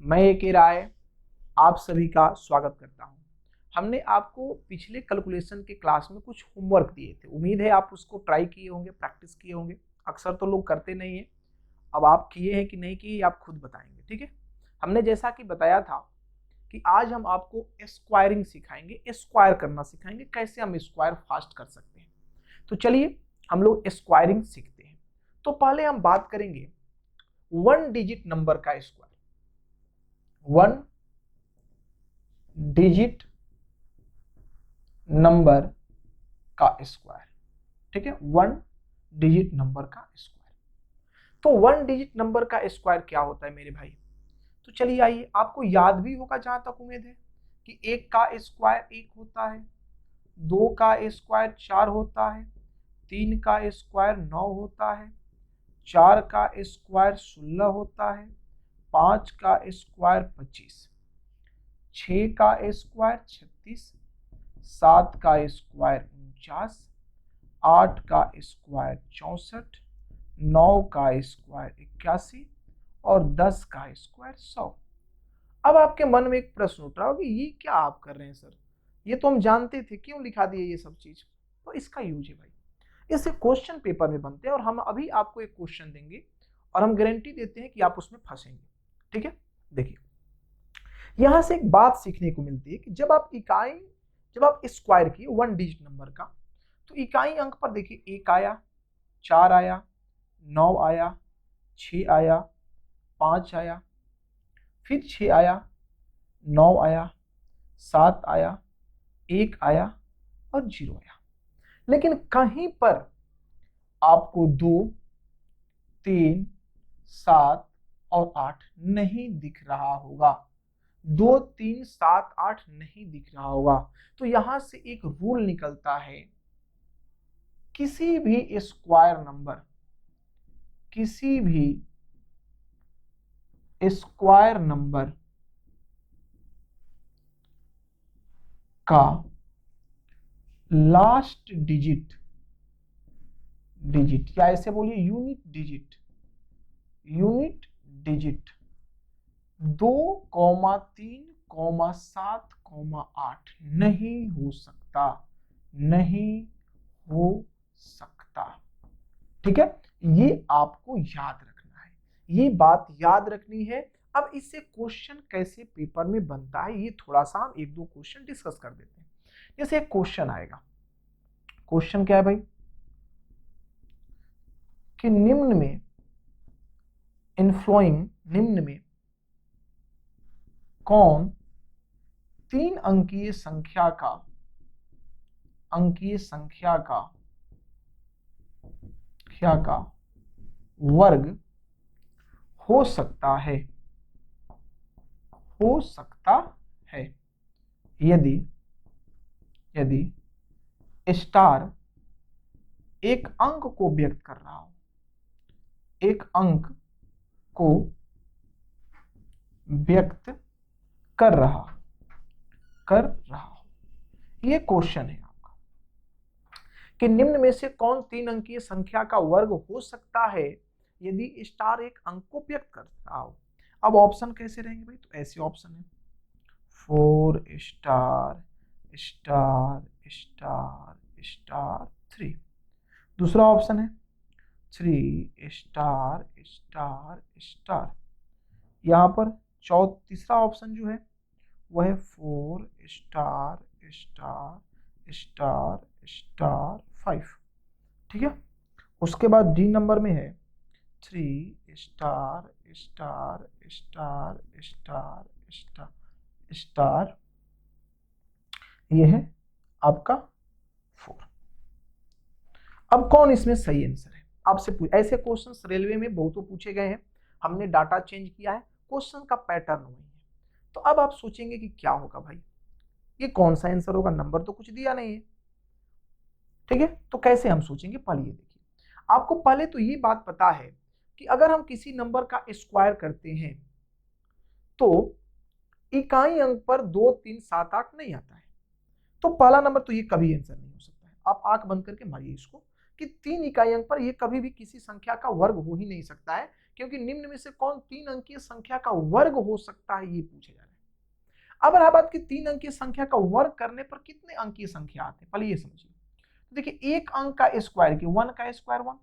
मैं एक राय आप सभी का स्वागत करता हूं। हमने आपको पिछले कैलकुलेशन के क्लास में कुछ होमवर्क दिए थे। उम्मीद है आप उसको ट्राई किए होंगे, प्रैक्टिस किए होंगे। अक्सर तो लोग करते नहीं है। अब आप किए हैं कि नहीं किए आप खुद बताएंगे, ठीक है। हमने जैसा कि बताया था कि आज हम आपको स्क्वायरिंग सिखाएंगे, स्क्वायर करना सिखाएंगे, कैसे हम स्क्वायर फास्ट कर सकते हैं। तो चलिए हम लोग स्क्वायरिंग सीखते हैं। तो पहले हम बात करेंगे 1 डिजिट नंबर का स्क्वायर। 1 डिजिट नंबर का स्क्वायर, ठीक है। 1 डिजिट नंबर का स्क्वायर। तो 1 डिजिट नंबर का स्क्वायर क्या होता है मेरे भाई? तो चलिए आइए, आपको याद भी होगा जहां तक उम्मीद है कि 1 का स्क्वायर 1 होता है, 2 का स्क्वायर 4 होता है, 3 का स्क्वायर 9 होता है, 4 का स्क्वायर 16 होता है, 5 का स्क्वायर 25, 6 का स्क्वायर 36, 7 का स्क्वायर 49, 8 का स्क्वायर 64, 9 का स्क्वायर 81 और 10 का स्क्वायर 100। अब आपके मन में एक प्रश्न उठ रहा होगा, ये क्या आप कर रहे हैं सर? ये तो हम जानते थे, क्यों लिखा दिए ये सब चीज? तो इसका यूज है भाई, इससे क्वेश्चन पेपर में बनते हैं और हम अभी आपको एक क्वेश्चन देंगे और हम गारंटी देते हैं कि आप उसमें फंसेंगे, ठीक है। देखिए, यहां से एक बात सीखने को मिलती है कि जब आप स्क्वायर किए 1 डिजिट नंबर का, तो इकाई अंक पर देखिए 1 आया, 4 आया, 9 आया, 6 आया, 5 आया, फिर 6 आया, 9 आया, 7 आया, 1 आया और 0 आया। लेकिन कहीं पर आपको 2, 3, 7 और 8 नहीं दिख रहा होगा। 2, 3, 7, 8 नहीं दिख रहा होगा। तो यहां से एक रूल निकलता है, किसी भी स्क्वायर नंबर, किसी भी स्क्वायर नंबर का लास्ट डिजिट या ऐसे बोलिए यूनिट डिजिट 2, 3, 7, 8 नहीं हो सकता, ठीक है। ये आपको याद रखना है, ये बात याद रखनी है। अब इससे क्वेश्चन कैसे पेपर में बनता है, ये थोड़ा सा हम 1-2 क्वेश्चन डिस्कस कर देते हैं। जैसे एक क्वेश्चन आएगा, क्वेश्चन क्या है भाई कि निम्न में कौन 3 अंकीय संख्या का वर्ग हो सकता है यदि स्टार एक अंक को व्यक्त कर रहा हो, एक अंक को व्यक्त कर रहा हो। ये क्वेश्चन है आपका कि निम्न में से कौन 3 अंकीय संख्या का वर्ग हो सकता है यदि स्टार एक अंक को व्यक्त कर रहा हो। अब ऑप्शन कैसे रहेंगे भाई? तो ऐसे ऑप्शन है 4 स्टार स्टार स्टार स्टार 3। दूसरा ऑप्शन है 3 स्टार स्टार स्टार। यहां पर तीसरा ऑप्शन जो है वह है 4 स्टार स्टार स्टार स्टार 5, ठीक है। उसके बाद डी नंबर में है 3 star star star star star star, ये है आपका 4। अब कौन इसमें सही आंसर है आपसे ऐसे क्वेश्चंस रेलवे में बहुतों पूछे गए हैं। हमने डाटा चेंज किया है, क्वेश्चन का पैटर्न वही है। तो अब आप सोचेंगे कि क्या होगा भाई, ये कौन सा आंसर होगा? नंबर तो कुछ दिया नहीं है, ठीक है। तो कैसे हम सोचेंगे? पहले ये देखिए, आपको पहले तो ये बात पता है कि अगर हम किसी नंबर का स्क्वायर करते हैं तो इकाई अंक पर 2, 3, 7, 8 नहीं आता है। तो पहला नंबर तो ये कभी आंसर नहीं हो सकता है। आप आंख बंद करके मारिए इसको कि 3 इकाई अंक पर ये कभी भी किसी संख्या का वर्ग हो ही नहीं सकता है, क्योंकि निम्न में से कौन 3 अंकीय संख्या का वर्ग हो सकता है ये पूछा जा रहा है। अब रहा बात कि 3 अंकीय संख्या का वर्ग करने पर कितने अंकीय संख्या आते हैं, पहले ये समझिए। तो देखिए एक अंक का स्क्वायर की 1 का स्क्वायर 1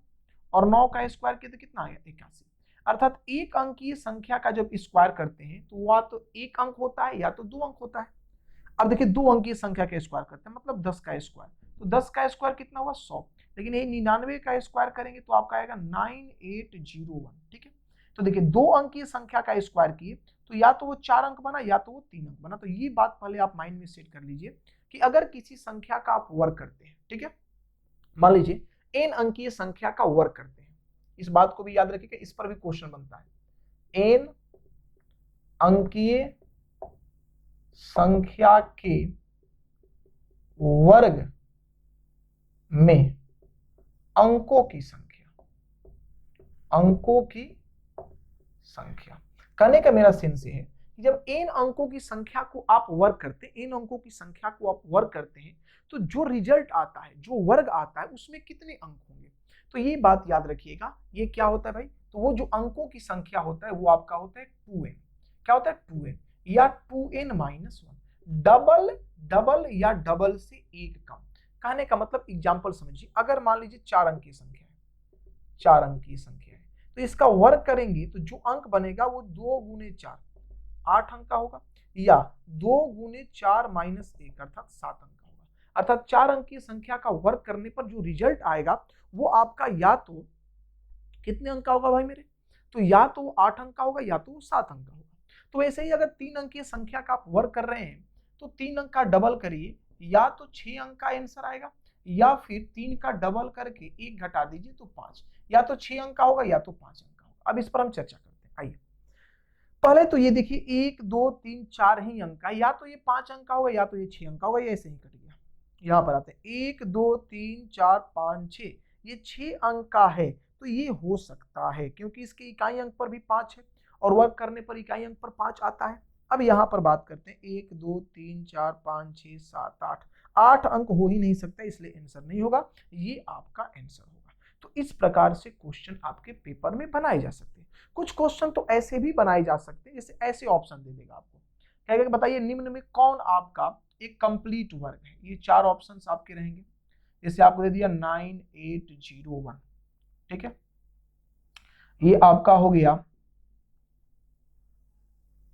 और 9 का स्क्वायर किया तो कितना आ गया 81। अर्थात एक अंकीय संख्या का जब स्क्वायर करते हैं तो वह तो एक अंक होता है या तो 2 अंक होता है। अब देखिए 2 अंकीय संख्या का स्क्वायर करते हैं मतलब 10 का स्क्वायर, तो 10 का स्क्वायर कितना हुआ 100, लेकिन ये 99 का स्क्वायर करेंगे तो आपका आएगा 9801। ठीक है, तो देखिए 2 अंकीय संख्या का स्क्वायर किए तो या तो वो 4 अंक बना या तो वो 3 अंक बना। तो ये बात पहले आप माइंड में सेट कर लीजिए कि अगर किसी संख्या का आप वर्ग करते हैं, ठीक है, मान लीजिए n अंकीय संख्या का वर्ग करते हैं, इस बात को भी याद रखिएगा, इस पर भी क्वेश्चन बनता है। n अंकीय संख्या के वर्ग में अंकों की संख्या कहने का मेरा सेंस है कि जब n अंकों की संख्या को आप वर्ग करते हैं, n अंकों की संख्या को आप वर्ग करते हैं तो जो रिजल्ट आता है, जो वर्ग आता है उसमें कितने अंक होंगे। तो ये बात याद रखिएगा, ये क्या होता है भाई, तो वो जो अंकों की संख्या होता है वो आपका होता है 2n। क्या होता है 2n या 2n माइनस 1। डबल या डबल से एक कम। कहने का मतलब एग्जाम्पल समझिए, अगर मान लीजिए 4 अंक की संख्या है, 4 अंक की संख्या है तो इसका वर्ग करेंगे तो जो अंक बनेगा वो 2 गुने 4 8 अंक का होगा, या 2 गुने 4 माइनस 1 अर्थात 7 अंक का होगा। अर्थात 4 अंक की संख्या का वर्ग करने पर जो रिजल्ट आएगा वो आपका या तो कितने अंक का होगा भाई मेरे, तो या तो वो 8 अंक का होगा या तो वो 7 अंक का होगा। तो वैसे ही अगर 3 अंकीय संख्या का आप वर्ग कर रहे हैं तो 3 अंक का डबल करिए, या तो 6 अंक का आंसर आएगा, या फिर 3 का डबल करके 1 घटा दीजिए तो 5, या तो 6 अंक का होगा या तो 5 अंक का होगा। अब इस पर हम चर्चा करते हैं। आइए पहले तो ये देखिए 1 2 3 4 ही अंक का, या तो ये 5 अंक का होगा या तो ये 6 अंक का होगा, ये ऐसे ही कट गया। यहाँ पर आते हैं 1 2 3 4 5 6, ये 6 अंक का है तो ये हो सकता है क्योंकि इसके इकाई अंक पर भी 5 है और वर्ग करने पर इकाई अंक पर 5 आता है। अब यहाँ पर बात करते हैं 1 2 3 4 5 6 7 8, 8 अंक हो ही नहीं सकता इसलिए आंसर नहीं होगा, ये आपका आंसर होगा। तो इस प्रकार से क्वेश्चन आपके पेपर में बनाए जा सकते हैं। कुछ क्वेश्चन तो ऐसे भी बनाए जा सकते हैं, जैसे ऐसे ऑप्शन दे देगा आपको, कहेगा बताइए निम्न में कौन आपका एक कंप्लीट वर्ग है। ये 4 ऑप्शंस आपके रहेंगे, जैसे आपको दे दिया 9801। ठीक है, ये आपका हो गया,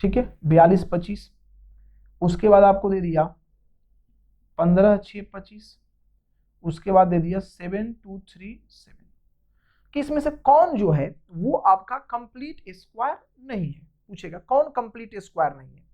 ठीक है 4225। उसके बाद आपको दे दिया 15625, उसके बाद दे दिया 7237। कि इसमें से कौन जो है वो आपका कंप्लीट स्क्वायर नहीं है, पूछेगा कौन कंप्लीट स्क्वायर नहीं है।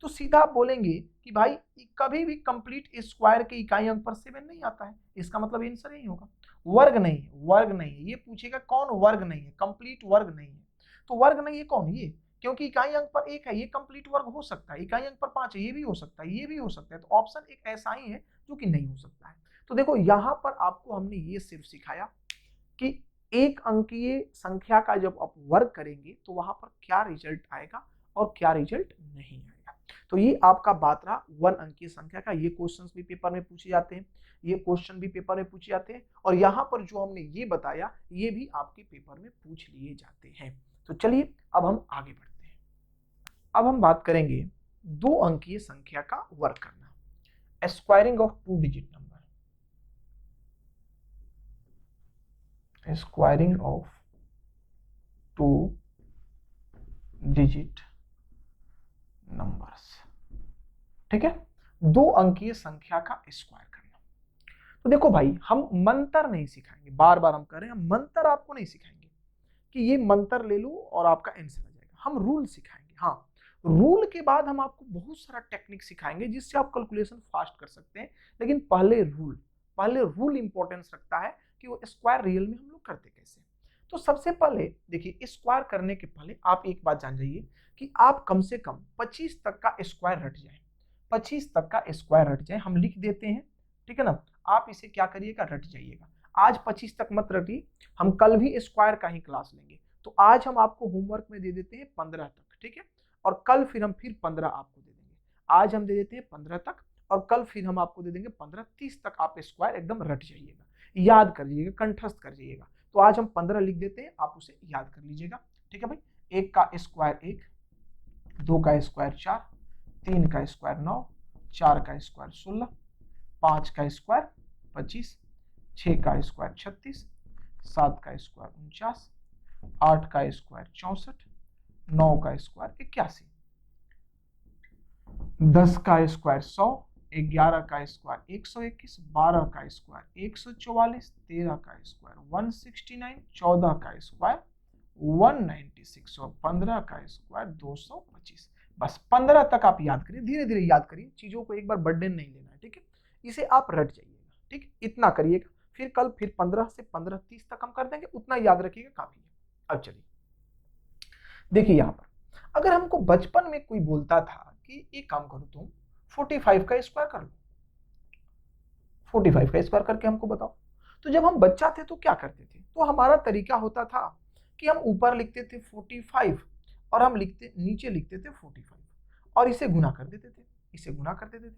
तो सीधा आप बोलेंगे कि भाई कभी भी कंप्लीट स्क्वायर के इकाई अंक पर 7 नहीं आता है, इसका मतलब आंसर यही होगा। वर्ग नहीं है, वर्ग नहीं है, ये पूछेगा कौन वर्ग नहीं है, कंप्लीट वर्ग नहीं है। तो वर्ग नहीं है कौन, ये, क्योंकि इकाई अंक पर 1 है, ये कंप्लीट वर्ग हो सकता है। इकाई अंक पर 5 है, ये भी हो सकता है, ये भी हो सकता है। तो ऑप्शन एक ऐसा ही है जो कि नहीं हो सकता है। तो देखो यहाँ पर आपको हमने ये सिर्फ सिखाया कि एक अंकीय संख्या का जब आप वर्ग करेंगे तो वहां पर क्या रिजल्ट आएगा और क्या रिजल्ट नहीं आएगा। तो ये आपका बात रहा 1 अंकीय संख्या का। ये क्वेश्चंस भी पेपर में पूछे जाते हैं, ये क्वेश्चन भी पेपर में पूछे जाते हैं, और यहाँ पर जो हमने ये बताया ये भी आपके पेपर में पूछ लिए जाते हैं। तो चलिए अब हम आगे बढ़ते हैं। अब हम बात करेंगे 2 अंकीय संख्या का वर्ग करना, squaring of 2 digit number. Squaring of 2 digit numbers. ठीक है, 2 अंकीय संख्या का स्क्वायर करना। तो देखो भाई हम मंत्र नहीं सिखाएंगे, बार बार हम कह रहे हैं, हम मंत्र आपको नहीं सिखाएंगे कि ये मंत्र ले लो और आपका आंसर आ जाएगा। हम रूल सिखाएंगे। हाँ, रूल के बाद हम आपको बहुत सारा टेक्निक सिखाएंगे जिससे आप कैलकुलेशन फास्ट कर सकते हैं, लेकिन पहले रूल इंपॉर्टेंस रखता है कि वो स्क्वायर रियल में हम लोग करते कैसे। तो सबसे पहले देखिए, स्क्वायर करने के पहले आप एक बात जान जाइए कि आप कम से कम 25 तक का स्क्वायर रट जाए, 25 तक का स्क्वायर रट जाए। हम लिख देते हैं, ठीक है ना, आप इसे क्या करिएगा, रट जाइएगा। आज 25 तक मत रटिए, हम कल भी स्क्वायर का ही क्लास लेंगे। तो आज हम आपको होमवर्क में दे देते हैं 15 तक, ठीक है, और कल फिर हम 15 आपको दे देंगे। आज हम दे देते हैं 15 तक और कल फिर हम आपको दे देंगे 15। 30 तक आप स्क्वायर एकदम रट जाइएगा, याद कर लीजिएगा, कंठस्थ कर जाइएगा। तो आज हम 15 लिख देते हैं, आप उसे याद कर लीजिएगा। ठीक है भाई, 1 का स्क्वायर 1, 2 का स्क्वायर 4, 3 का स्क्वायर 9, 4 का स्क्वायर 16, 5 का स्क्वायर 25, 6 का स्क्वायर 36, 7 का स्क्वायर 49, 8 का स्क्वायर 64, 9 का स्क्वायर 81, 10 का स्क्वायर 100, 11 का स्क्वायर 121, 12 का स्क्वायर 144, 13 का स्क्वायर 169, 14 का स्क्वायर 196 और 15 का स्क्वायर 225। बस 15 तक आप याद करिए, धीरे धीरे याद करिए, चीजों को एक बार बर्डन नहीं लेना है, ठीक है, इसे आप रट जाइएगा, ठीक है, इतना करिएगा, फिर कल फिर 15 से 15 30 तक हम कर देंगे, उतना याद रखिएगा, काफी है। अब चलिए देखिए यहां पर, अगर हमको बचपन में कोई बोलता था कि एक काम करो तुम 45 का स्क्वायर कर लो, 45 का स्क्वायर करके हमको बताओ, तो जब हम बच्चा थे तो क्या करते थे, तो हमारा तरीका होता था कि हम ऊपर लिखते थे 45 और हम नीचे लिखते थे 45 और इसे गुना कर देते थे, इसे गुना कर देते थे।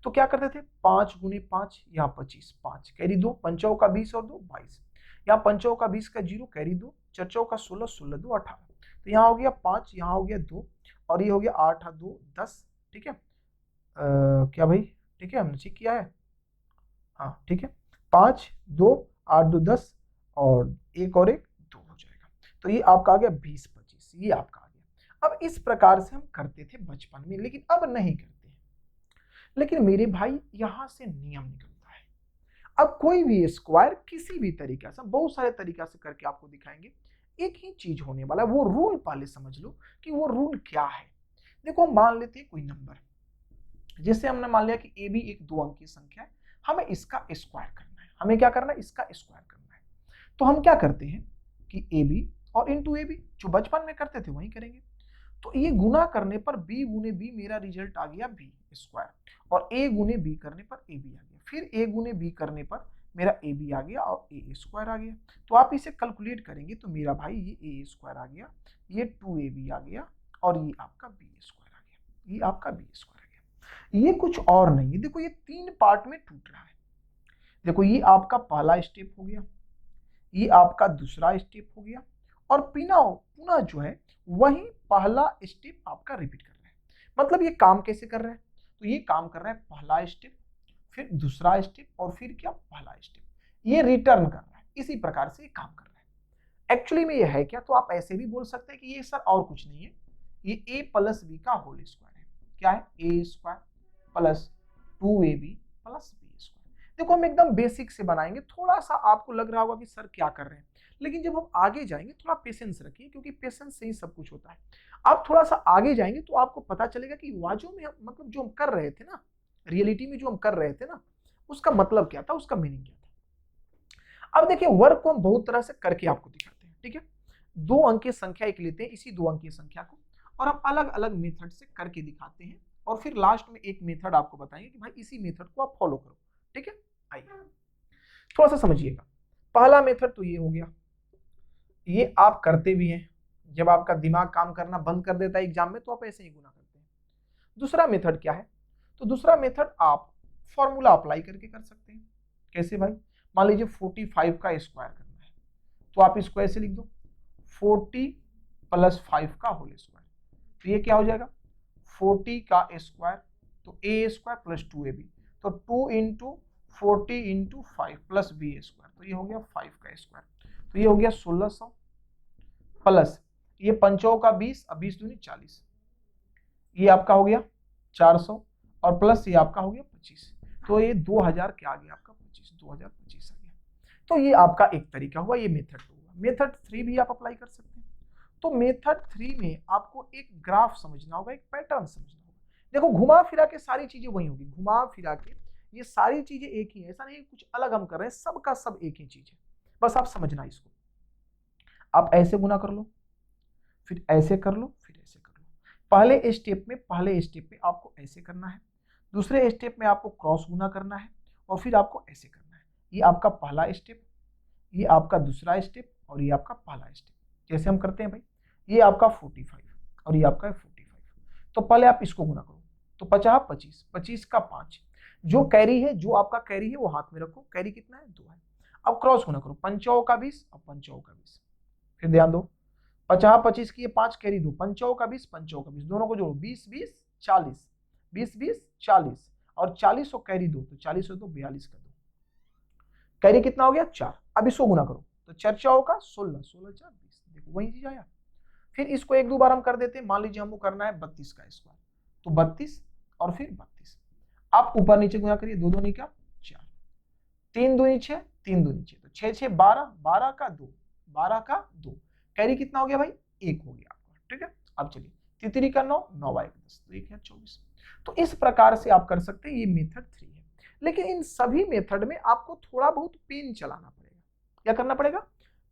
तो क्या करते थे, 5 गुने 5, यहाँ 25, 5 कैरी 2, 5 का 20 और 2 22, यहाँ 5 का 20 का 0 कैरी 2, 4 का 16, 16 2 18, तो यहाँ हो गया 5, यहाँ हो गया 2 और ये हो गया 8 2 10, ठीक है, क्या भाई, ठीक है, हमने चेक किया है, हाँ ठीक है, 5 2 8 2 10 और एक और एक 2 हो जाएगा, तो ये आपका आ गया 20 25, ये आपका आ गया। अब इस प्रकार से हम करते थे बचपन में, लेकिन अब नहीं करते हैं। लेकिन मेरे भाई यहां से नियम निकलता है, अब कोई भी स्क्वायर किसी भी तरीके से, बहुत सारे तरीका से करके आपको दिखाएंगे, एक ही चीज होने वाला है, वो रूल पहले समझ लो कि वो रूल क्या है। देखो हम मान लेते हैं कोई नंबर, जैसे हमने मान लिया कि ए भी एक 2 अंक की संख्या है, हमें इसका स्क्वायर करना है, हमें क्या करना है, इसका स्क्वायर करना है। तो हम क्या करते हैं कि ए बी और इंटू ए बी, जो बचपन में करते थे वही करेंगे। तो ये गुना करने पर बी गुने बी मेरा रिजल्ट आ गया बी स्क्वायर, और ए गुने बी करने पर ए बी आ गया, फिर ए गुने बी करने पर मेरा ए बी आ गया और ए स्क्वायर आ गया। तो आप इसे कैलकुलेट करेंगे तो मेरा भाई ये ए स्क्वायर आ गया, ये 2ab आ गया और ये आपका बी स्क्वायर आ गया, ये आपका बी स्क्वायर आ गया। ये कुछ और नहीं है, देखो ये 3 पार्ट में टूट रहा है। देखो ये आपका पहला स्टेप हो गया, ये आपका दूसरा स्टेप हो गया, और पुनः जो है वही पहला स्टेप आपका रिपीट कर रहा है। मतलब ये काम कैसे कर रहा है, तो ये काम कर रहा है पहला स्टेप, फिर दूसरा स्टेप और फिर क्या पहला स्टेप, ये रिटर्न कर रहा है, इसी प्रकार से ये काम कर रहा है। एक्चुअली में ये है क्या, तो आप ऐसे भी बोल सकते हैं कि ये सर और कुछ नहीं है, ये a प्लस बी का होल स्क्वायर है। क्या है, a square plus 2ab plus B square. देखो हम एकदम बेसिक से बनाएंगे, थोड़ा सा आपको लग रहा होगा कि सर क्या कर रहे हैं, लेकिन जब हम आगे जाएंगे थोड़ा पेशेंस रखिए, क्योंकि पेशेंस से ही सब कुछ होता है। आप थोड़ा सा आगे जाएंगे तो आपको पता चलेगा कि वाजो में मतलब जो हम कर रहे थे ना, रियलिटी में जो हम कर रहे थे ना, उसका मतलब क्या था, उसका मीनिंग क्या था। अब देखिए वर्क को हम बहुत तरह से करके आपको दिखाते हैं, ठीक है, 2 अंकीय संख्या एक लेते हैं, इसी 2 अंकीय संख्या को, और हम अलग अलग मेथड से करके दिखाते हैं, और फिर लास्ट में एक मेथड आपको बताएंगे कि भाई इसी मेथड को आप फॉलो करो, ठीक है। आइए थोड़ा सा समझिएगा। पहला मेथड तो ये हो गया, ये आप करते भी हैं, जब आपका दिमाग काम करना बंद कर देता है एग्जाम में तो आप ऐसे ही गुना करते हैं। दूसरा मेथड क्या है, तो दूसरा मेथड आप फॉर्मूला अप्लाई करके कर सकते हैं। कैसे भाई, मान लीजिए 45 का स्क्वायर करना है, तो आप इसको ऐसे लिख दो 40 प्लस 5 का होल स्क्वायर, तो ये क्या हो जाएगा 40 का स्क्वायर, तो ए स्क्वायर प्लस 2ab, तो 2 into 40 into 5 plus B square, तो ये हो गया 5 का स्क्वायर, तो ये हो गया 1600 प्लस ये 5 का 20, अब 20 दूनी 40, ये आपका हो गया 400 और प्लस ये आपका हो गया 25, तो ये 2000 क्या आ गया आपका 25, 2025 आ गया। तो ये आपका एक तरीका हुआ, ये मेथड हुआ। मेथड 3 भी आप अप्लाई कर सकते हैं। तो मेथड 3 में आपको एक ग्राफ समझना होगा, एक पैटर्न समझना होगा। देखो घुमा फिरा के सारी चीजें वही होगी, घुमा फिरा के ये सारी चीजें एक ही है, ऐसा नहीं कुछ अलग हम कर रहे हैं, सबका सब एक ही चीज है, बस आप समझना इसको। आप ऐसे गुना कर लो, फिर ऐसे कर लो, फिर ऐसे कर लो। पहले स्टेप में आपको ऐसे करना है, दूसरे स्टेप में आपको क्रॉस गुना करना है, और फिर आपको ऐसे करना है। ये आपका पहला स्टेप, ये आपका दूसरा स्टेप और ये आपका पहला स्टेप। जैसे हम करते हैं भाई, ये आपका 45 और ये आपका 45, तो पहले आप इसको गुना करो, तो 50 25, 25 का 5, जो कैरी है, जो आपका कैरी है वो हाथ में रखो, कैरी कितना है 2 है। अब क्रॉस गुना करो, 5 का 20 और 5 का 20, फिर ध्यान दो 50 25 की 5 कैरी दो, पंचों का 20 पंचों का 20, दोनों को जोड़ो 20 20 40, 20 20 40 और 40 और कैरी दो, तो 40 हो तो 42 का दो, कैरी कितना हो गया 4। अब इसको गुना करो तो चर्चाओं का 16 16 4 20, देखो वही चीज आया। फिर इसको एक दो बार हम कर देते हैं, मान लीजिए हमको करना है 32 का स्क्वायर, तो 32 और फिर 32, आप ऊपर नीचे गुना करिए, दो दूनी का 4, 3 दूनी 6 3 दूनी 6, तो 6 6 12, 12 का 2, 12 का 2, कैरी कितना हो गया भाई 1 हो गया आपका। ठीक है, अब चलिए तितरी का 9 9 बाई 10, तो 1 है 24। तो इस प्रकार से आप कर सकते हैं, ये मेथड 3 है। लेकिन इन सभी मेथड में आपको थोड़ा बहुत पेन चलाना पड़ेगा। क्या करना पड़ेगा,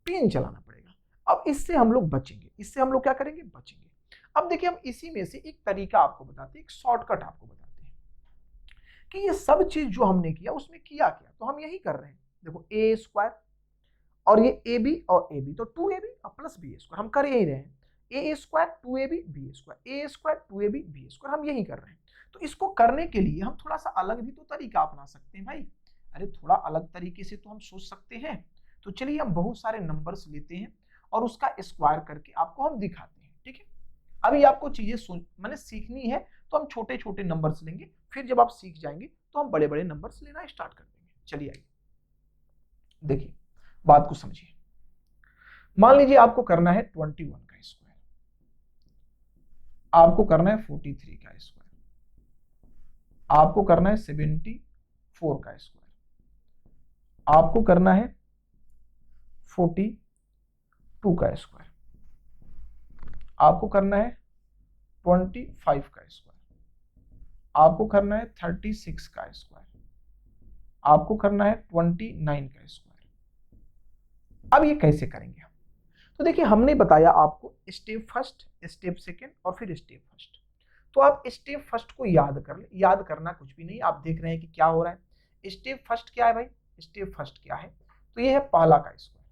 पेन चलाना पड़ेगा। अब इससे हम लोग बचेंगे, इससे हम लोग क्या करेंगे, बचेंगे। अब देखिए हम इसी में से एक तरीका आपको बताते हैं, एक शॉर्टकट आपको बताते हैं कि ये सब चीज जो हमने किया उसमें किया क्या, तो हम यही कर रहे हैं। देखो ए स्क्वायर और ये ए बी और ए बी, तो 2ab और प्लस बी स्क्वायर हम कर यही रहे हैं। ए स्क्वायर 2ab बी स्क्वायर, ए स्क्वायर 2ab बी स्क्वायर, हम यही कर रहे हैं। तो इसको करने के लिए हम थोड़ा सा अलग भी तो तरीका अपना सकते हैं भाई। अरे थोड़ा अलग तरीके से तो हम सोच सकते हैं। तो चलिए हम बहुत सारे नंबर्स लेते हैं और उसका स्क्वायर करके आपको हम दिखाते हैं। ठीक है, अभी आपको चीजें मैंने सीखनी है, तो हम छोटे छोटे नंबर्स लेंगे, फिर जब आप सीख जाएंगे तो हम बड़े बड़े नंबर्स लेना स्टार्ट कर देंगे। चलिए आइए देखिए, बात को समझिए। मान लीजिए आपको करना है 21 का स्क्वायर, आपको करना है 43 का स्क्वायर, आपको करना है 74 का स्क्वायर, आपको करना है 42 का स्क्वायर, आपको करना है 25 का स्क्वायर, आपको करना है 36 का स्क्वायर, आपको करना है 29 का स्क्वायर। अब ये कैसे करेंगे हम, तो देखिए हमने बताया आपको स्टेप फर्स्ट, स्टेप सेकेंड और फिर स्टेप फर्स्ट। तो आप स्टेप फर्स्ट को याद कर ले, याद करना कुछ भी नहीं, आप देख रहे हैं कि क्या हो रहा है। स्टेप फर्स्ट क्या है भाई, स्टेप फर्स्ट क्या है, तो ये है पहला का स्क्वायर,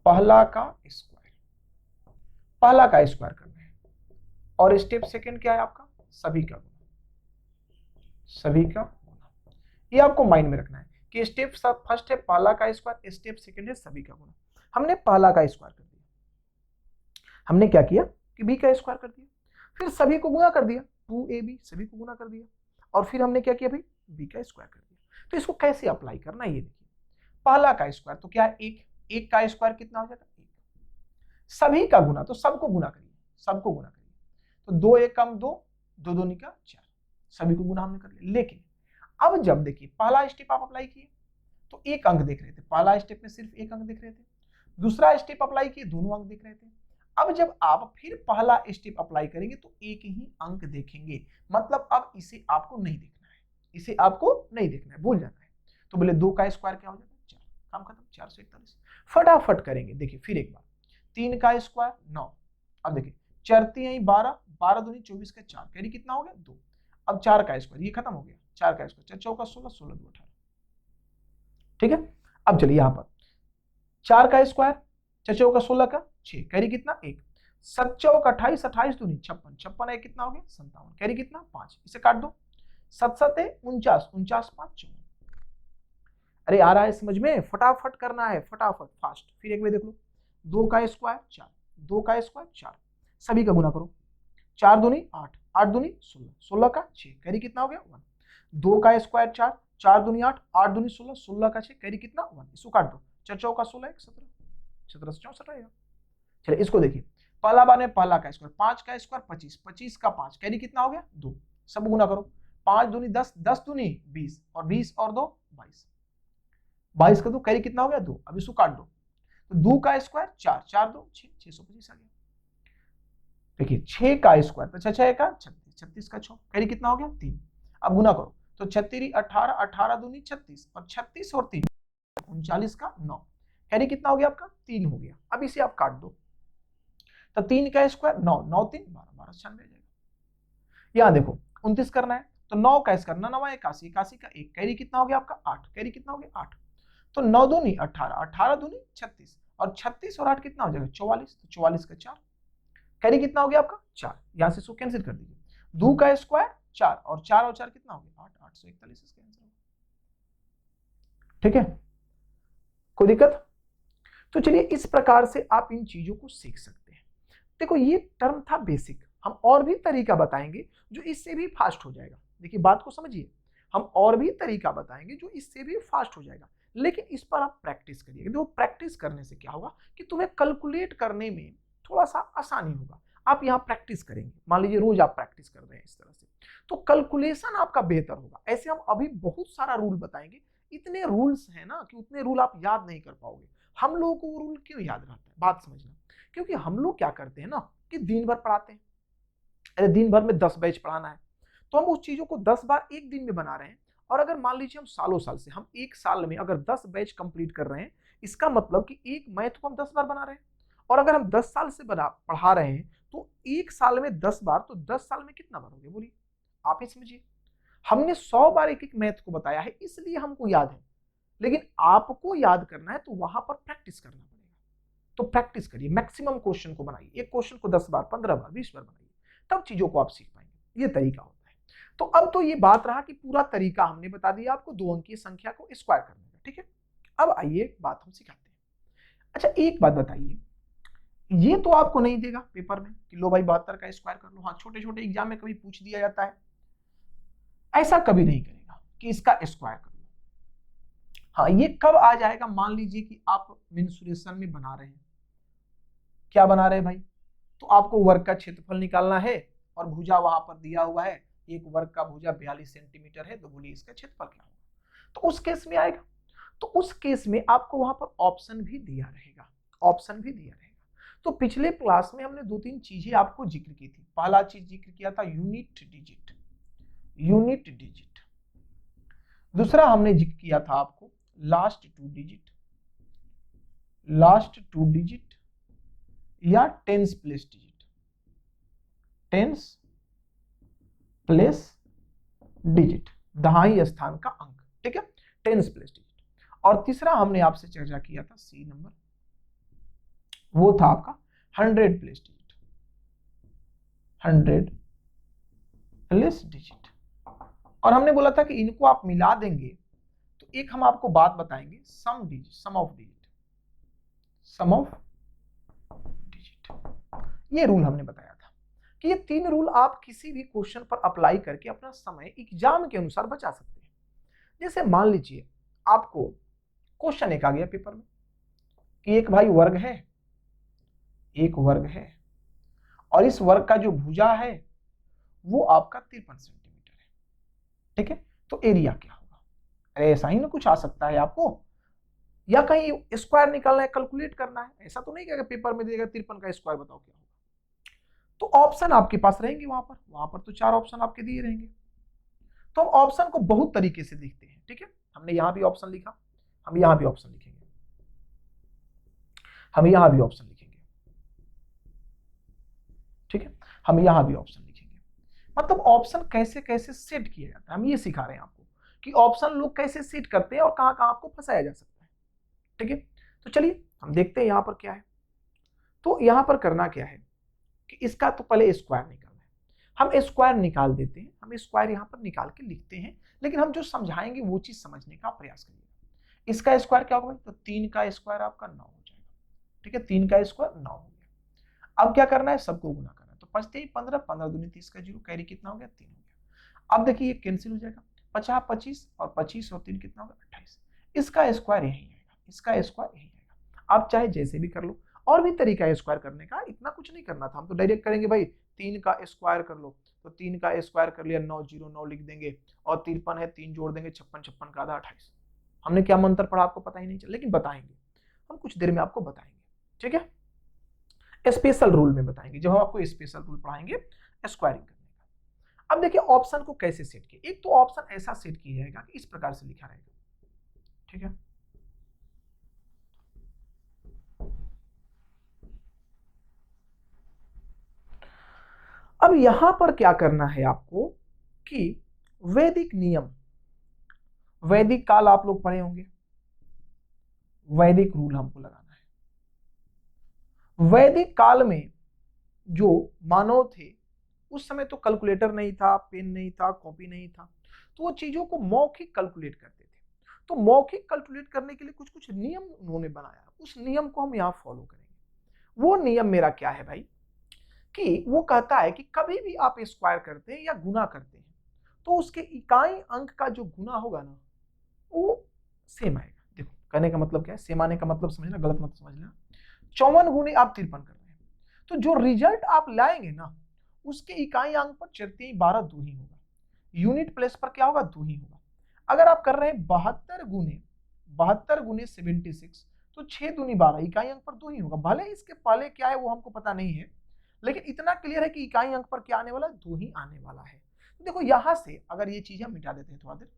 पहला का स्क्वायर, पहला का स्क्वायर करना है। और स्टेप सेकेंड क्या है आपका, सभी का गुना, सभी का गुना। ये आपको माइंड में रखना है कि स्टेप फर्स्ट है पहला का स्क्वायर, स्टेप सेकेंड है सभी का गुना। हमने पहला का स्क्वायर कर दिया, हमने क्या किया कि बी का स्क्वायर कर दिया, फिर सभी को गुना कर दिया, 2ab सभी को गुना कर दिया, और फिर हमने क्या किया भाई, बी का स्क्वायर कर दिया। तो इसको कैसे अप्लाई करना है ये देखिए, पहला का स्क्वायर तो क्या है, एक का स्क्वायर कितना हो जाता है, एक। सभी का गुना तो सबको गुना करिए, सबको गुना करिए, तो 2 एक कम 2, 2 2 निका 4, सभी को गुना हमने कर लिया। लेकिन अब जब देखिए पहला स्टेप आप अप्लाई किए तो एक अंक देख रहे थे, पहला स्टेप में सिर्फ एक अंक देख रहे थे, दूसरा स्टेप अप्लाई किए दोनों अंक देख रहे थे। अब जब आप फिर पहला स्टेप अप्लाई करेंगे तो एक ही अंक देखेंगे, मतलब अब इसे आपको नहीं देखना है, इसे आपको नहीं देखना है, भूल जाना है। तो बोले 2 का स्क्वायर क्या हो जाता है 4, काम खत्म, 441। फटाफट करेंगे, देखिए फिर एक बार, 3 का स्क्वायर 9, अब देखिए 4 3 12, 12 दूनी 24 का 4, कैरी कितना हो गया 2। अब 4 का स्क्वायर, ये खत्म हो गया, 4 का स्क्वायर 4 चौका 16, 16 2 18। ठीक है, अब चलिए यहां पर 4 का स्क्वायर, 4 चौका 16 का 6, कैरी कितना 1, 7 चौका 28, 28 दूनी 56, 56 है कितना हो गया 57, कैरी कितना 5, इसे काट दो, 7 7 है 49, 49 5 54। अरे आ रहा है समझ में, फटाफट करना है, फटाफट फास्ट। फिर एक बार देख लो, 2 का स्क्वायर 4, 2 का स्क्वायर 4, सभी का गुना करो, 4 दूनी 8, 8 दूनी 16, 16 का 6, कैरी कितना हो गया 1। 2 का स्क्वायर 4, 4 दूनी 8, 8 दूनी 16, 16 का 6, कैरी कितना 1, इसको काट दो, 4 चौका 16 1 17, 17 से 64 रहेगा। चलिए इसको देखिए, पहला बार में पहला का स्क्वायर, 5 का स्क्वायर 25, 25 का 5, कैरी कितना हो गया 2, सब गुना करो, 5 दूनी 10, 10 दूनी 20 और 20 और 2 22, 22 का 2, कैरी कितना हो गया 2, अब इसको काट दो, तो 2 का स्क्वायर 4, 4 2 6, 625 आ गया। देखिए 6 का स्क्वायर तो 6 का 36, 36 का 6, कैरी कितना हो गया 3, अब गुना करो, तो 36 18, 18 दूनी 36 और 36 और 3 39 का 9, कैरी कितना हो गया आपका 3 हो गया। अब इसे आप काट दो, तो 3 का स्क्वायर 9, 9 3 12, 12 96 आ जाएगा। यहां देखो 29 करना है, तो 9 का स्क्वायर 9 9 81, 81 का 1, कैरी कितना हो गया आपका 8, कैरी कितना हो गया 8, तो 9 दूनी 18, 18 दूनी 36 और 36 और 8 कितना हो जाएगा 44, तो 44 का 4, कैरी कितना हो गया आपका 4, यहां से इसको कैंसिल कर दीजिए, 2 का स्क्वायर 4 और 4 कितना हो गया 8, 841 इसका आंसर। ठीक है, कोई दिक्कत? तो चलिए इस प्रकार से आप इन चीजों को सीख सकते हैं। देखो ये टर्म था बेसिक, हम और भी तरीका बताएंगे जो इससे भी फास्ट हो जाएगा। देखिए बात को समझिए, हम और भी तरीका बताएंगे जो इससे भी फास्ट हो जाएगा, लेकिन इस पर आप प्रैक्टिस करिए। देखो प्रैक्टिस करने से क्या होगा कि तुम्हें कैलकुलेट करने में थोड़ा सा आसानी होगा। आप यहाँ प्रैक्टिस करेंगे, मान लीजिए रोज आप प्रैक्टिस कर रहे हैं इस तरह से, तो कैलकुलेशन आपका बेहतर होगा। ऐसे हम अभी बहुत सारा रूल बताएंगे, इतने रूल्स हैं ना कि उतने रूल आप याद नहीं कर पाओगे। हम लोगों को वो रूल क्यों याद रहता है, बात समझना, क्योंकि हम लोग क्या करते हैं ना कि दिन भर पढ़ाते हैं। अरे दिन भर में 10 बैच पढ़ाना है, तो हम उस चीजों को 10 बार एक दिन में बना रहे हैं। और अगर मान लीजिए हम सालों साल से, हम एक साल में अगर 10 बैच कंप्लीट कर रहे हैं, इसका मतलब कि एक मैथ को हम 10 बार बना रहे हैं। और अगर हम 10 साल से पढ़ा रहे हैं तो एक साल में 10 बार, तो 10 साल में कितना बार हो गया बोलिए, आप ही समझिए। हमने 100 बार एक एक मैथ को बताया है, इसलिए हमको याद है, लेकिन आपको याद करना है तो वहां पर प्रैक्टिस करना पड़ेगा। तो प्रैक्टिस करिए, मैक्सिमम क्वेश्चन को बनाइए, एक क्वेश्चन को 10 बार, 15 बार, 20 बार बनाइए, तब चीजों को आप सीख पाएंगे। ये तरीका होता है। तो अब तो ये बात रहा कि पूरा तरीका हमने बता दिया आपको 2 अंकीय संख्या को स्क्वायर करने का, ठीक है। अब आइए बात हम सिखाते हैं। अच्छा एक बात बताइए, ये तो आपको नहीं देगा पेपर में कि लो भाई 72 का स्क्वायर कर लो। हाँ छोटे छोटे एग्जाम में कभी पूछ दिया जाता है, ऐसा कभी नहीं करेगा कि इसका स्क्वायर कर लो। हाँ ये कब आ जाएगा, मान लीजिए कि आप मेंसुरेशन में बना रहे हैं, क्या बना रहे हैं भाई, तो आपको वर्ग का क्षेत्रफल निकालना है और भुजा वहां पर दिया हुआ है, एक वर्ग का भुजा 42 सेंटीमीटर है, तो बोलिए इसका क्षेत्रफल क्या होगा। तो उस केस में आएगा, तो उस केस में आपको वहां पर ऑप्शन भी दिया रहेगा, ऑप्शन भी दिया रहेगा। तो पिछले क्लास में हमने 2-3 चीजें आपको जिक्र की थी। पहला चीज जिक्र किया था यूनिट डिजिट, यूनिट डिजिट। दूसरा हमने जिक्र किया था आपको लास्ट 2 डिजिट, लास्ट 2 डिजिट या tens place digit, tens place digit, दहाई स्थान का अंक, ठीक है, टेंस प्लेस डिजिट। और तीसरा हमने आपसे चर्चा किया था सी नंबर, वो था आपका 100 प्लेस डिजिट, 100 प्लेस डिजिट। और हमने बोला था कि इनको आप मिला देंगे तो एक हम आपको बात बताएंगे, sum digit, sum of digit, sum of digit. ये रूल हमने बताया था कि ये 3 रूल आप किसी भी क्वेश्चन पर अप्लाई करके अपना समय एग्जाम के अनुसार बचा सकते हैं। जैसे मान लीजिए आपको क्वेश्चन एक आ गया पेपर में कि एक भाई वर्ग है, एक वर्ग है और इस वर्ग का जो भुजा है वो आपका 53 सेंटीमीटर है, ठीक है। तो एरिया क्या होगा, अरे ऐसा ही ना कुछ आ सकता है आपको, या कहीं स्क्वायर निकालना है, कैलकुलेट करना है, ऐसा तो नहीं कि पेपर में देगा 53 का स्क्वायर बताओ क्या होगा। तो ऑप्शन आपके पास रहेंगे, वहां पर तो 4 ऑप्शन आपके दिए रहेंगे। तो हम ऑप्शन को बहुत तरीके से देखते हैं, ठीक है। हमने यहां भी ऑप्शन लिखा, हम यहां भी ऑप्शन लिखेंगे, हम यहां भी ऑप्शन लिखेंगे, ठीक है, हम यहां भी ऑप्शन लिखेंगे। मतलब ऑप्शन कैसे कैसे सेट किया जाता है, हम ये सिखा रहे हैं आपको कि ऑप्शन लोग कैसे सेट करते हैं और कहां कहां आपको फंसाया जा सकता है, ठीक है। तो चलिए हम देखते हैं यहां पर क्या है। तो यहां पर करना क्या है कि इसका तो पहले स्क्वायर निकालना है, हम स्क्वायर निकाल देते हैं, हम स्क्वायर यहां पर निकाल के लिखते हैं, लेकिन हम जो समझाएंगे वो चीज समझने का प्रयास करिएगा। इसका स्क्वायर क्या होगा, तो 3 का स्क्वायर आपका 9 हो जाएगा, ठीक है, 3 का स्क्वायर 9 हो गया। अब क्या करना है, सबको गुना करना है, तो 5 15, 15 दूनी 30 का 0, कैरी कितना हो गया, 3 हो गया। अब देखिए ये कैंसिल हो जाएगा, 50 25 और 25 और 3 कितना होगा, 28। इसका स्क्वायर यही आएगा, इसका स्क्वायर यही आएगा। आप चाहे जैसे भी कर लो, और भी तरीका है स्क्वायर करने का, इतना कुछ नहीं करना था, हम तो डायरेक्ट करेंगे भाई 3 का स्क्वायर कर लो, तो 3 का स्क्वायर कर लिया, 9 0 9 लिख देंगे, और 53 है 3 जोड़ देंगे, 56 56 का आधा 28। हमने क्या मंत्र पढ़ा आपको पता ही नहीं चला, लेकिन बताएंगे हम, कुछ देर में आपको बताएंगे, ठीक है। स्पेशल रूल में बताएंगे, जब हम आपको स्पेशल रूल पढ़ाएंगे स्क्वायरिंग करने का। अब देखिए ऑप्शन को कैसे सेट किया, एक तो ऑप्शन ऐसा सेट किया जाएगा कि इस प्रकार से लिखा रहेगा, ठीक है। अब यहां पर क्या करना है आपको कि वैदिक नियम, वैदिक काल आप लोग पढ़े होंगे, वैदिक रूल हमको लगाना है। वैदिक काल में जो मानव थे, उस समय तो कैलकुलेटर नहीं था, पेन नहीं था, कॉपी नहीं था, तो वो चीजों को मौखिक कैलकुलेट करते थे। तो मौखिक कैलकुलेट करने के लिए कुछ कुछ नियम उन्होंने बनाया, उस नियम को हम यहाँ फॉलो करेंगे। वो नियम मेरा क्या है भाई, कि वो कहता है कि कभी भी आप स्क्वायर करते हैं या गुना करते हैं तो उसके इकाई अंक का जो गुना होगा ना वो सेम आएगा। देखो कहने का मतलब क्या है, सेम आने का मतलब समझना, गलत मत समझना। 54 गुने आप 53 कर रहे हैं तो जो रिजल्ट आप लाएंगे ना उसके इकाई अंक पर 12 दो ही होगा, यूनिट प्लेस पर क्या होगा, दो ही होगा। अगर आप कर रहे हैं 72 गुने 76 तो 6 दूनी 12, इकाई अंक पर दो ही होगा। भले इसके पहले क्या है वो हमको पता नहीं है, लेकिन इतना क्लियर है कि इकाई अंक पर क्या आने वाला है, दो ही आने वाला है। तो देखो यहां से अगर ये चीज हम मिटा देते हैं थोड़ा देर,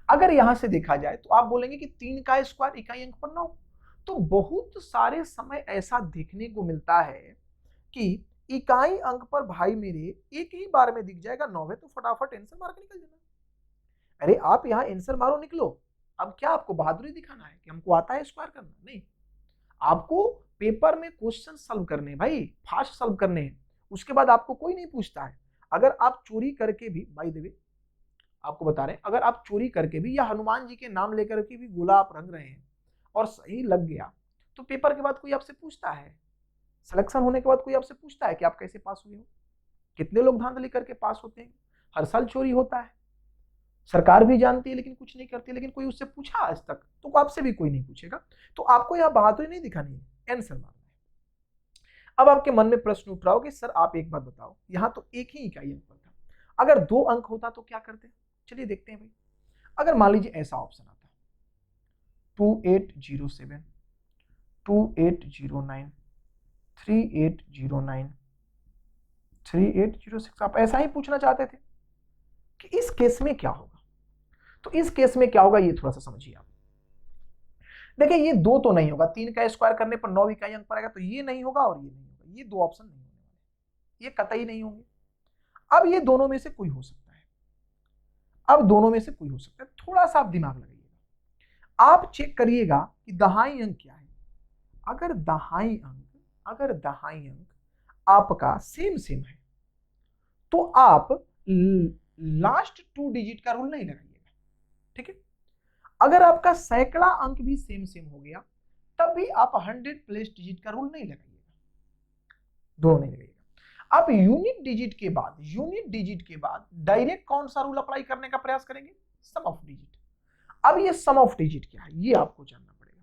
अगर यहां से देखा जाए तो आप बोलेंगे कि 3 का स्क्वायर इकाई अंक पर 9। तो बहुत सारे समय ऐसा देखने को मिलता है कि इकाई अंक पर भाई मेरे एक ही बार में दिख जाएगा 9 है, तो फटाफट आंसर मार के निकल जाना। अरे आप यहाँ आंसर मारो निकलो, अब क्या आपको बहादुरी दिखाना है कि हमको आता है स्क्वायर करना? नहीं, आपको पेपर में क्वेश्चन सॉल्व करने भाई, फास्ट सॉल्व करने हैं, उसके बाद आपको कोई नहीं पूछता है। अगर आप चोरी करके भी, बाय द वे आपको बता रहे हैं, अगर आप चोरी करके भी या हनुमान जी के नाम लेकर के भी गोला आप रंग रहे हैं और सही लग गया तो पेपर के बाद कोई आपसे पूछता है, सिलेक्शन होने के बाद कोई आपसे पूछता है कि आप कैसे पास हुए हो? कितने लोग धांधली करके पास होते हैं? हर साल चोरी होता है, सरकार भी जानती है लेकिन कुछ नहीं करती, लेकिन कोई उससे पूछा आज तक? तो आपसे भी कोई नहीं पूछेगा। तो आपको यह बहादुरी नहीं दिखानी है, आंसर मारना है। अब आपके मन में प्रश्न उठ रहा हो कि सर आप एक बात बताओ, यहां तो एक ही इकाई अंक पर था, अगर 2 अंक होता तो क्या करते? चलिए देखते हैं भाई। अगर मान लीजिए ऐसा ऑप्शन आता 2807, 2809, 3809, 3806, आप ऐसा ही पूछना चाहते थे कि इस केस में क्या होगा। तो इस केस में क्या होगा ये थोड़ा सा समझिए आप। देखिए ये 2 तो नहीं होगा, 3 का स्क्वायर करने पर 9 इकाई अंक पर आएगा, तो ये नहीं होगा और ये नहीं होगा, ये 2 ऑप्शन नहीं होने वाले, ये कतई नहीं होंगे। अब ये दोनों में से कोई हो सकता है, अब दोनों में से कोई हो सकता है, थोड़ा सा आप दिमाग लगाइएगा, आप चेक करिएगा कि दहाई अंक क्या है। अगर दहाई अंक आपका सेम सेम है तो आप लास्ट 2 डिजिट का रूल नहीं लगाइएगा, ठीक है? अगर आपका सैकड़ा अंक भी सेम सेम हो गया तब भी आप 100 प्लेस डिजिट का रूल नहीं लगाइएगा, दोनों नहीं लगाइएगा। आप यूनिट डिजिट के बाद डायरेक्ट कौन सा रूल अप्लाई करने का प्रयास करेंगे? सम ऑफ डिजिट। अब ये सम ऑफ डिजिट क्या है ये आपको जानना पड़ेगा।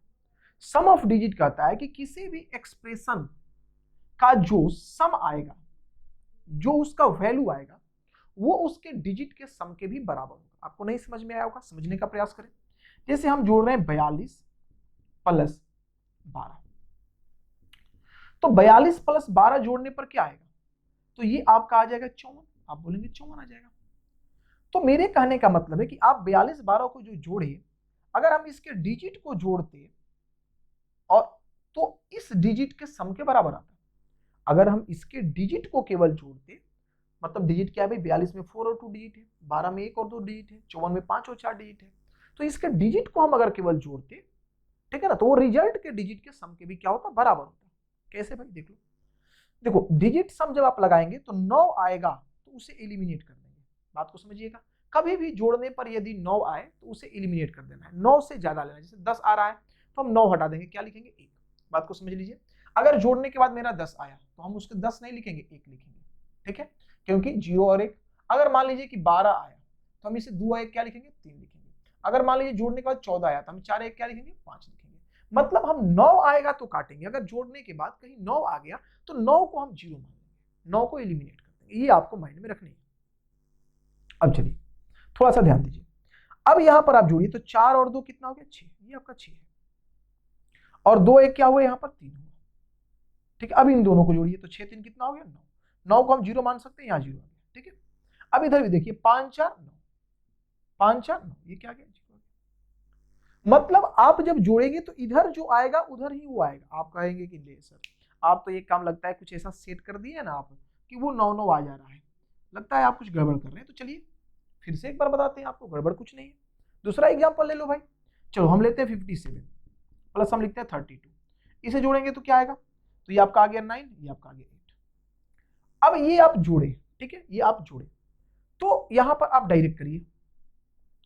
सम ऑफ डिजिट कहता है कि किसी भी एक्सप्रेशन का जो सम आएगा, जो उसका वैल्यू आएगा, वो उसके डिजिट के सम के भी बराबर होगा। आपको नहीं समझ में आया होगा, समझने का प्रयास करें। जैसे हम जोड़ रहे हैं 42 प्लस 12, तो 42 प्लस 12 जोड़ने पर क्या आएगा? तो ये आपका आ जाएगा 54, आप बोलेंगे 54 आ जाएगा। तो मेरे कहने का मतलब है कि आप 42 12 को जो जोड़े, अगर हम इसके डिजिट को जोड़ते और तो इस डिजिट के सम के बराबर आता। अगर हम इसके डिजिट को केवल जोड़ते, मतलब डिजिट क्या है भाई, 42 में 4 और 2 डिजिट है, 12 में 1 और 2 डिजिट है, 54 में 5 और 4 डिजिट है, तो इसके डिजिट को हम अगर केवल जोड़ते, ठीक है ना, तो वो रिजल्ट के डिजिट के सम के भी क्या होता, बराबर होता। कैसे भाई, देख लो। देखो डिजिट सम जब आप लगाएंगे तो 9 आएगा तो उसे एलिमिनेट कर देंगे, बात को समझिएगा। कभी भी जोड़ने पर यदि 9 आए तो उसे एलिमिनेट कर देना है, 9 से ज्यादा लेना है। जैसे 10 आ रहा है तो हम 9 हटा देंगे, क्या लिखेंगे, 1। बात को समझ लीजिए। अगर जोड़ने के बाद मेरा 10 आया तो हम उसके 10 नहीं लिखेंगे, 1 लिखेंगे, ठीक है, क्योंकि 0 और 1। अगर मान लीजिए कि 12 आया तो हम इसे 2 और 1 क्या लिखेंगे, 3 लिखेंगे। अगर मान लीजिए जोड़ने के बाद 14 आया तो हम 4 1 क्या लिखेंगे, 5 लिखेंगे। मतलब हम 9 आएगा तो काटेंगे, अगर जोड़ने के बाद कहीं 9 आ गया तो 9 को हम 0 मान लेंगे, 9 को एलिमिनेट कर देंगे। ये आपको माइंड में रखनी है। अब चलिए थोड़ा सा ध्यान दीजिए। अब यहां पर आप जोड़िए तो 4 और 2 कितना हो गया, 6, ये आपका 6 है, और 2 1 क्या हुआ, यहां पर 3 हुआ, ठीक है। अब इन दोनों को जोड़िए तो 6 3 कितना हो गया, 9। 9 को हम 0 मान सकते हैं, यहां 0 आ गया, ठीक है। अब इधर भी देखिए 5 4 9, 5 4 9, ये क्या आ गया, 0 आ गया। मतलब आप जब जोड़ेंगे तो इधर जो आएगा उधर ही वो आएगा। आप कहेंगे कि ले सर आप तो ये काम लगता है कुछ ऐसा सेट कर दिए ना आप कि वो 9 9 आ जा रहा है, लगता है आप कुछ गड़बड़ कर रहे हैं। तो चलिए फिर से एक बार बताते हैं आपको, गड़बड़ कुछ नहीं है। दूसरा एग्जांपल ले लो भाई, चलो हम लेते हैं 57 प्लस हम लिखते हैं 32, इसे जोड़ेंगे तो क्या आएगा, तो ये आपका आ गया 9, ये आपका आ गया 8। अब ये आप जोड़े, ठीक है, ये आप जोड़े तो यहां पर आप डायरेक्ट करिए।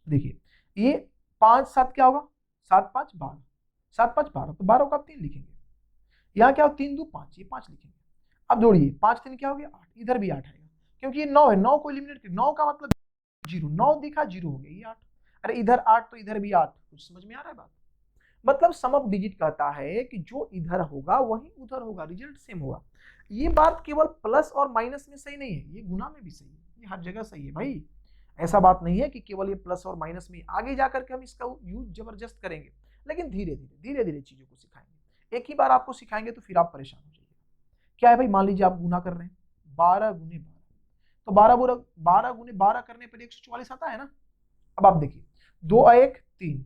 देखिए ये 5 7 क्या होगा, 7 5 12, 7 5 12, तो 12 को आप 3 लिखेंगे। यहाँ क्या हो, 3 2 5, ये 5 लिखेंगे। अब जोड़िए, 5 3 क्या हो गया 8, इधर भी 8 आएगा क्योंकि ये 9 है, 9 को एलिमिनेट कर, 9 का मतलब 0, 9 दिखा 0 हो गया, ये 8। अरे इधर 8 तो इधर भी 8, कुछ समझ में आ रहा है बात? मतलब सम ऑफ डिजिट कहता है कि जो इधर होगा वही उधर होगा, रिजल्ट सेम होगा। ये बात केवल प्लस और माइनस में सही नहीं है, ये गुना में भी सही है, ये हर जगह सही है भाई। ऐसा बात नहीं है कि केवल ये प्लस और माइनस में, आगे जाकर के हम इसका यूज जबरदस्त करेंगे, लेकिन धीरे धीरे चीजों को सिखाएंगे। एक ही बार आपको सिखाएंगे तो फिर आप परेशान हो जाइए। क्या है भाई, मान लीजिए आप गुना कर रहे हैं 12 गुने 12, तो 12 गुने 12 करने पर 144 आता है ना। अब आप देखिए, 2 आ 1 3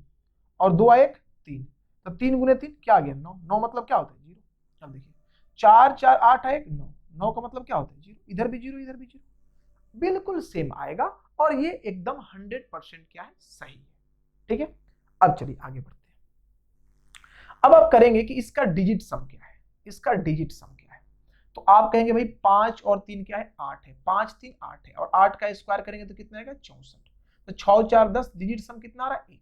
और 2 आ 1 3, तो 3 गुने 3 क्या आ गया 9, 9 मतलब क्या होता है 0। अब देखिए 4 4 8 आ 1 9, 9 का मतलब क्या होता है 0, इधर भी 0 इधर भी 0, बिल्कुल सेम आएगा और ये एकदम 100% क्या है, सही है। ठीक है, अब चलिए आगे बढ़ते हैं। अब आप करेंगे कि इसका डिजिट सम क्या है, इसका डिजिट सम क्या है। तो आप कहेंगे भाई 5 और 3 क्या है 8 है, 5 3 8 है और 8 का स्क्वायर करेंगे तो कितना आएगा 64, तो 6 4 10, डिजिट सम कितना आ रहा है 1।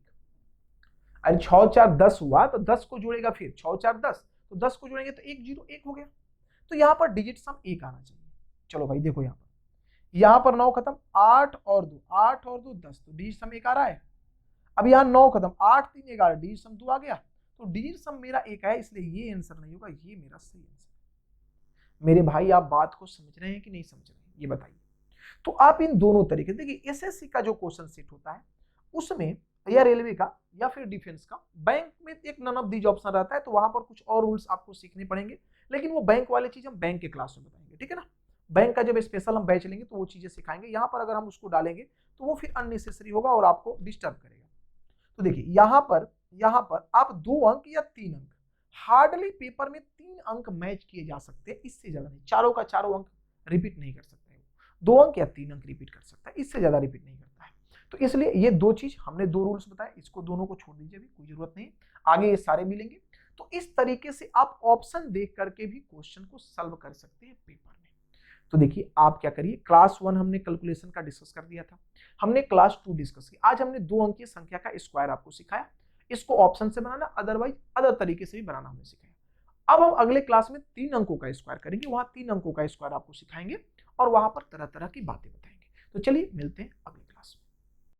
अरे 6 4 10 हुआ तो 10 को जोड़ेगा, फिर 6 4 10, तो 10 को जोड़ेंगे तो 1 0 1 हो गया, तो यहां पर डिजिट सम 1 आना चाहिए। चलो भाई देखो यहां पर 9 खत्म, 8 और 2 8 और 2 10, तो डिजिट सम 1 आ रहा है। अब यहाँ 9 खत्म, 8 3 11, डिजिट सम 2 आ गया, तो डिजिट सम मेरा 1 है, इसलिए ये आंसर नहीं होगा, ये मेरा सही आंसर है। मेरे भाई आप बात को समझ रहे हैं कि नहीं समझ रहे हैं, ये बताइए। तो आप इन दोनों तरीके, देखिए एसएससी का जो क्वेश्चन सेट होता है उसमें, या रेलवे का या फिर डिफेंस का, बैंक में एक नन ऑफ दीज ऑप्शन रहता है, तो वहां पर कुछ और रूल्स आपको सीखने पड़ेंगे, लेकिन वो बैंक वाली चीज हम बैंक के क्लास में बताएंगे, ठीक है ना। बैंक का जब स्पेशल हम बैच लेंगे तो वो चीजें सिखाएंगे, यहाँ पर अगर हम उसको डालेंगे तो वो फिर अननेसेसरी होगा और आपको डिस्टर्ब करेगा। तो देखिए यहाँ पर आप 2 अंक या 3 अंक, हार्डली पेपर में 3 अंक मैच किए जा सकते हैं, इससे ज्यादा नहीं, चारों का चारों अंक रिपीट नहीं कर सकते, 2 अंक या 3 अंक रिपीट कर सकता है, इससे ज्यादा रिपीट नहीं करता है। तो इसलिए ये दो चीज हमने, 2 रूल्स बताए, इसको दोनों को छोड़ दीजिए, अभी कोई जरूरत नहीं, आगे ये सारे मिलेंगे। तो इस तरीके से आप ऑप्शन देख करके भी क्वेश्चन को सॉल्व कर सकते हैं पेपर में। तो देखिए आप क्या करिए, क्लास 1 हमने कैलकुलेशन का डिस्कस कर दिया था, हमने क्लास 2 डिस्कस किया, आज हमने 2 अंकीय संख्या का स्क्वायर आपको सिखाया, इसको ऑप्शन से बनाना, अदरवाइज अदर तरीके से भी बनाना हमने सिखाया। अब हम अगले क्लास में 3 अंकों का स्क्वायर करेंगे, वहां 3 अंकों का स्क्वायर आपको सिखाएंगे और वहां पर तरह तरह की बातें बताएंगे। तो चलिए मिलते हैं अगले